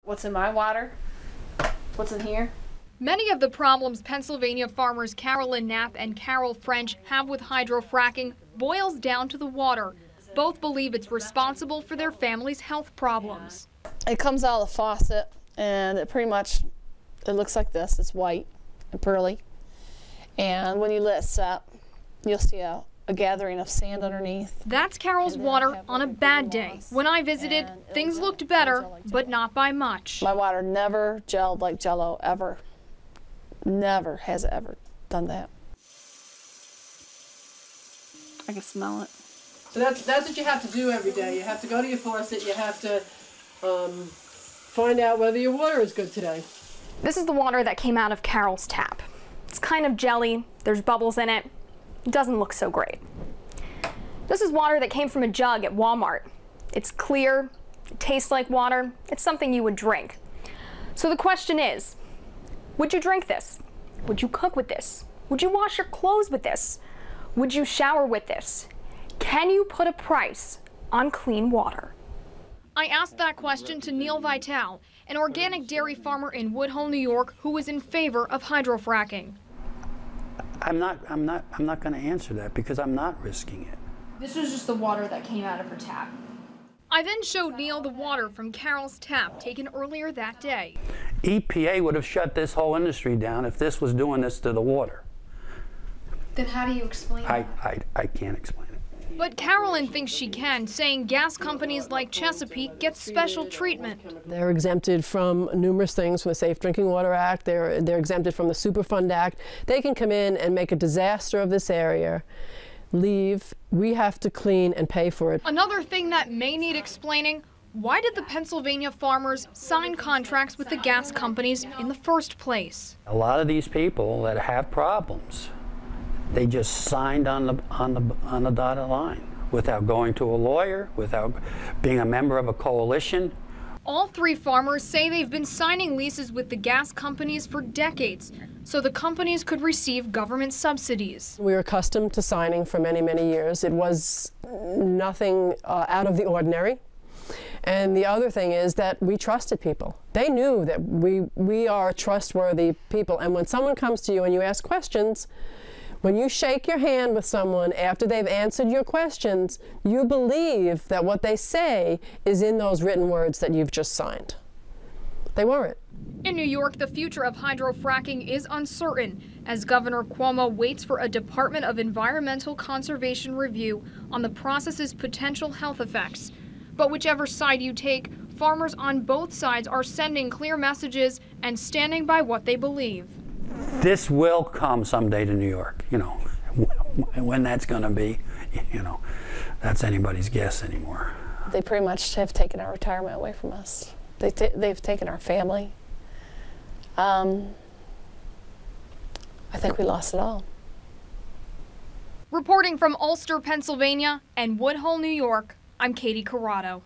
What's in my water? What's in here? Many of the problems Pennsylvania farmers Carolyn Knapp and Carol French have with hydrofracking boils down to the water. Both believe it's responsible for their family's health problems. It comes out of the faucet and it looks like this. It's white and pearly. And when you let it set, you'll see a gathering of sand underneath. That's Carol's water on a bad day. When I visited, things looked better, but not by much. My water never gelled like Jell-O, ever. Never has it ever done that. I can smell it. So that's what you have to do every day. You have to go to your faucet. You have to find out whether your water is good today. This is the water that came out of Carol's tap. It's kind of jelly. There's bubbles in it. It doesn't look so great. This is water that came from a jug at Walmart. It's clear. It tastes like water. It's something you would drink. So the question is, would you drink this? Would you cook with this? Would you wash your clothes with this? Would you shower with this? Can you put a price on clean water? I asked that question to Neil Vitale, an organic dairy farmer in Woodhull, New York, who was in favor of hydrofracking. I'm not going to answer that because I'm not risking it. This was just the water that came out of her tap. I then showed Neil the water from Carol's tap taken earlier that day. EPA would have shut this whole industry down if this was doing this to the water. Then how do you explain that? I can't explain it. But Carolyn thinks she can, saying gas companies like Chesapeake get special treatment. They're exempted from numerous things from the Safe Drinking Water Act. They're exempted from the Superfund Act. They can come in and make a disaster of this area, leave. We have to clean and pay for it. Another thing that may need explaining, why did the Pennsylvania farmers sign contracts with the gas companies in the first place? A lot of these people that have problems, they just signed on the dotted line without going to a lawyer, without being a member of a coalition. All three farmers say they've been signing leases with the gas companies for decades, so the companies could receive government subsidies. We were accustomed to signing for many, many years. It was nothing out of the ordinary. And the other thing is that we trusted people. They knew that we are trustworthy people. And when someone comes to you and you ask questions, when you shake your hand with someone after they've answered your questions, you believe that what they say is in those written words that you've just signed. They weren't. In New York, the future of hydrofracking is uncertain as Governor Cuomo waits for a Department of Environmental Conservation review on the process's potential health effects. But whichever side you take, farmers on both sides are sending clear messages and standing by what they believe. This will come someday to New York, you know. When that's going to be, you know, that's anybody's guess anymore. They pretty much have taken our retirement away from us. They've taken our family. I think we lost it all. Reporting from Ulster, Pennsylvania and Woodhull, New York, I'm Katie Corrado.